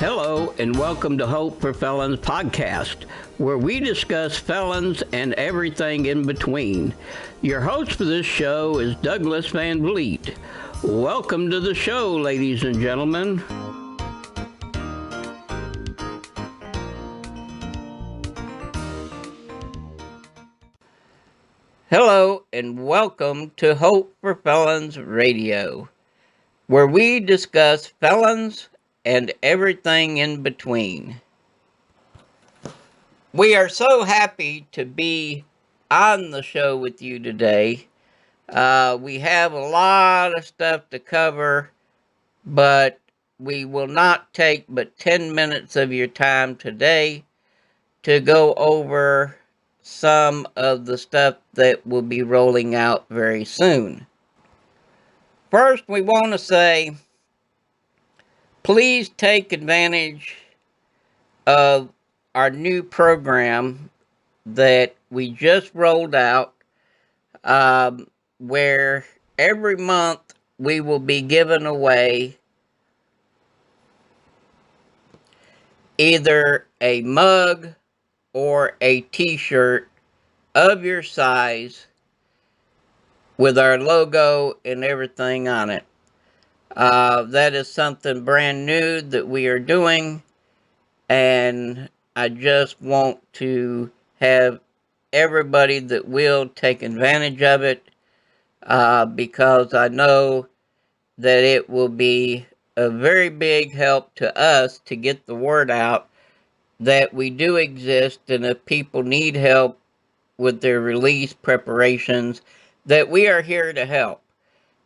Hello, and welcome to Hope for Felons podcast, where we discuss felons and everything in between. Your host for this show is Douglas Van Vliet. Welcome to the show, ladies and gentlemen. Hello, and welcome to Hope for Felons Radio, where we discuss felons and everything in between. We are so happy to be on the show with you today. We have a lot of stuff to cover, but we will not take but 10 minutes of your time today to go over some of the stuff that will be rolling out very soon. First, we want to say, please take advantage of our new program that we just rolled out, where every month we will be giving away either a mug or a t-shirt of your size with our logo and everything on it. That is something brand new that we are doing, and I just want to have everybody that will take advantage of it, because I know that it will be a very big help to us to get the word out that we do exist, and if people need help with their release preparations, that we are here to help.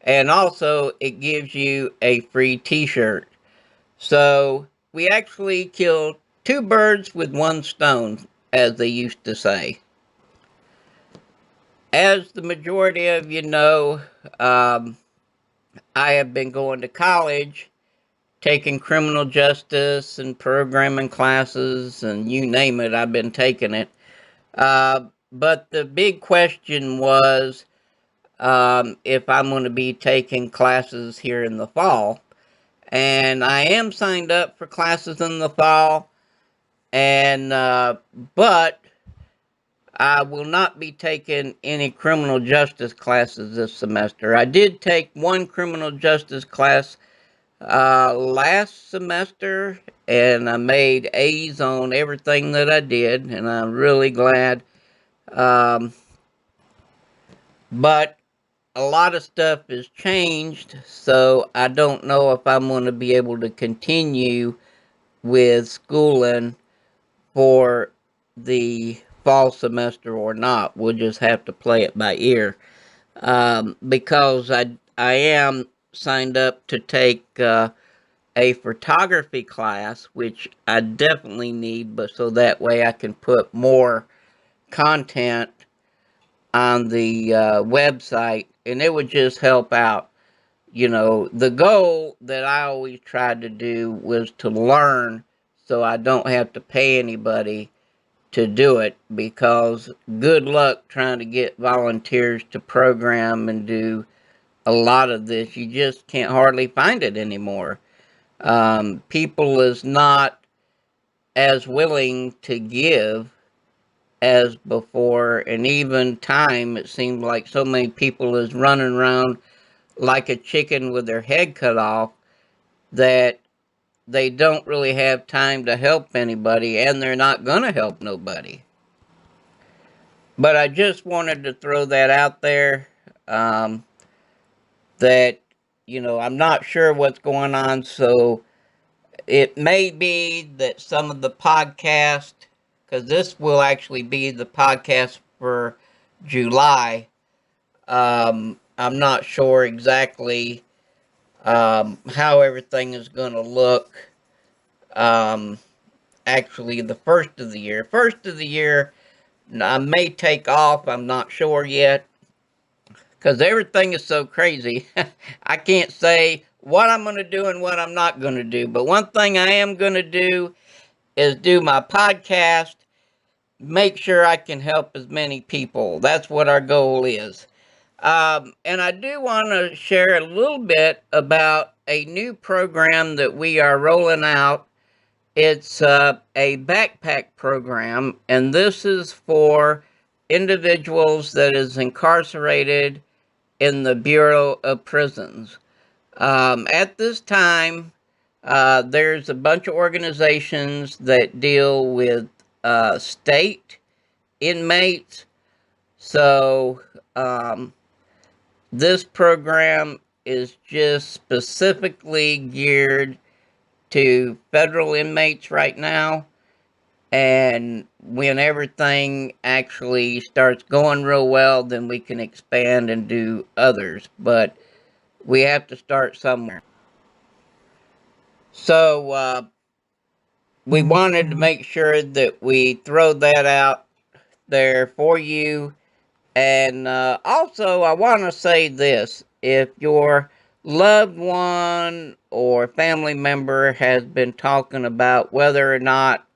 And also, it gives you a free t-shirt. So, we actually killed two birds with one stone, as they used to say. As the majority of you know, I have been going to college, taking criminal justice and programming classes, and you name it, I've been taking it. But the big question was, if I'm going to be taking classes here in the fall. And I am signed up for classes in the fall, and but I will not be taking any criminal justice classes this semester. I did take one criminal justice class last semester, and I made A's on everything that I did, and I'm really glad. But a lot of stuff has changed, so I don't know if I'm going to be able to continue with schooling for the fall semester or not. We'll just have to play it by ear, because I am signed up to take a photography class, which I definitely need, but so that way I can put more content on the website, and it would just help out. You know, the goal that I always tried to do was to learn so I don't have to pay anybody to do it, because good luck trying to get volunteers to program and do a lot of this. You just can't hardly find it anymore. People is not as willing to give as before, and even time, it seems like so many people is running around like a chicken with their head cut off, that they don't really have time to help anybody, and they're not going to help nobody. But I just wanted to throw that out there, that, you know, I'm not sure what's going on, so it may be that some of the podcast, because this will actually be the podcast for July. I'm not sure exactly how everything is going to look. Actually, the first of the year. First of the year, I may take off. I'm not sure yet, because everything is so crazy. I can't say what I'm going to do and what I'm not going to do. But one thing I am going to do is do my podcast, make sure I can help as many people. That's what our goal is. And I do want to share a little bit about a new program that we are rolling out It's a backpack program, and this is for individuals that is incarcerated in the Bureau of Prisons. At this time, there's a bunch of organizations that deal with state inmates. So, this program is just specifically geared to federal inmates right now. And when everything actually starts going real well, then we can expand and do others. But we have to start somewhere. So, we wanted to make sure that we throw that out there for you. And also, I want to say this. If your loved one or family member has been talking about whether or not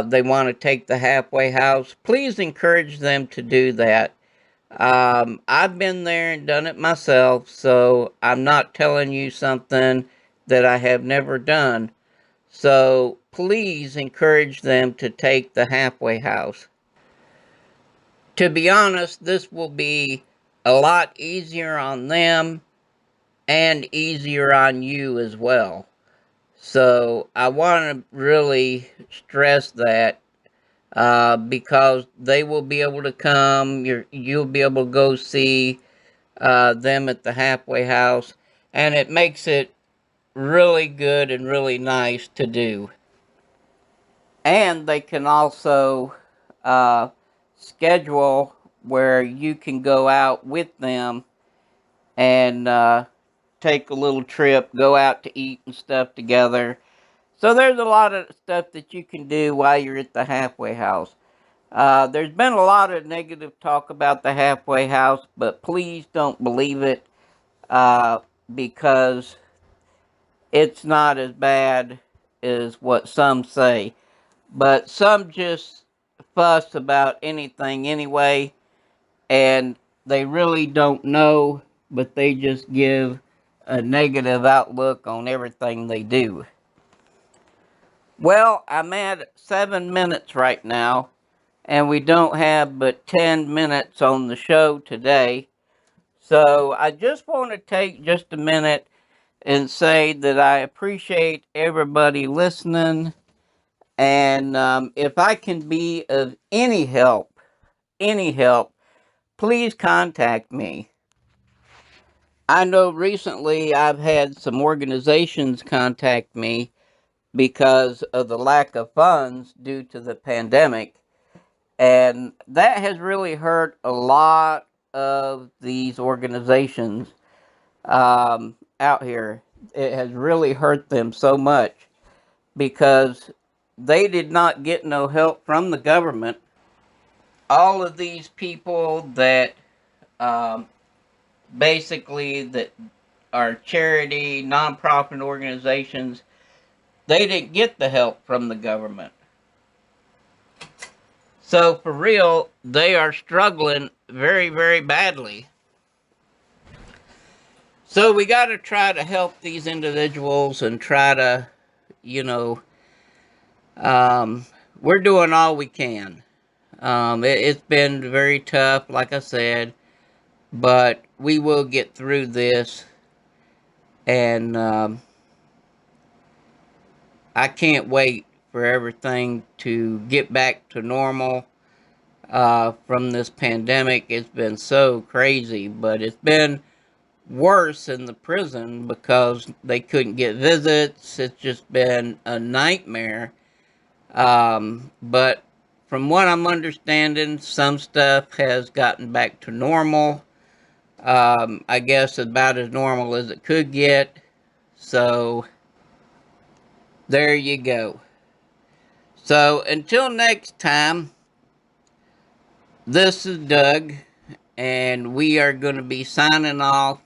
they want to take the halfway house, please encourage them to do that. I've been there and done it myself, so I'm not telling you something that I have never done. So please encourage them to take the halfway house. To be honest, this will be a lot easier on them and easier on you as well. So I want to really stress that because they will be able to come, you'll be able to go see them at the halfway house, and it makes it really good and really nice to do. And they can also uh, schedule where you can go out with them and take a little trip, go out to eat and stuff together. So there's a lot of stuff that you can do while you're at the halfway house. There's been a lot of negative talk about the halfway house, but please don't believe it uh, because it's not as bad as what some say. But some just fuss about anything anyway, and they really don't know, but they just give a negative outlook on everything they do. Well, I'm at 7 minutes right now, and we don't have but 10 minutes on the show today. So I just want to take just a minute and say that I appreciate everybody listening. And if I can be of any help, please contact me. I know recently I've had some organizations contact me because of the lack of funds due to the pandemic. And that has really hurt a lot of these organizations out here. It has really hurt them so much because they did not get no help from the government. All of these people that um, basically that are charity, nonprofit organizations, they didn't get the help from the government. So for real, they are struggling very, very badly. So we got to try to help these individuals and try to, you know, um, we're doing all we can. It's been very tough, like I said, but we will get through this. And I can't wait for everything to get back to normal from this pandemic. It's been so crazy, but it's been worse in the prison because they couldn't get visits. It's just been a nightmare. But from what I'm understanding, some stuff has gotten back to normal. I guess about as normal as it could get. So, there you go. So, until next time, this is Doug, and we are going to be signing off.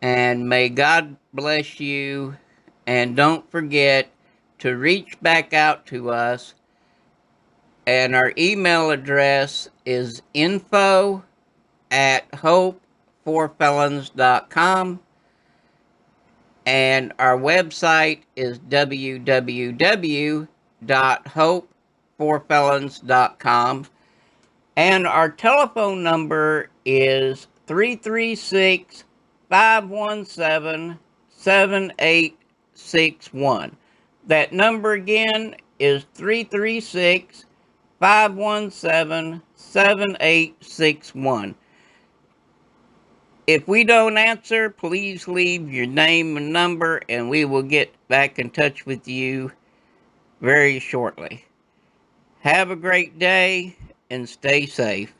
And may God bless you. And don't forget to reach back out to us. And our email address is info@hopeforfelons.com. And our website is www.hopeforfelons.com. And our telephone number is 336-517-7861. That number again is 336-517-7861. If we don't answer, please leave your name and number, and we will get back in touch with you very shortly. Have a great day and stay safe.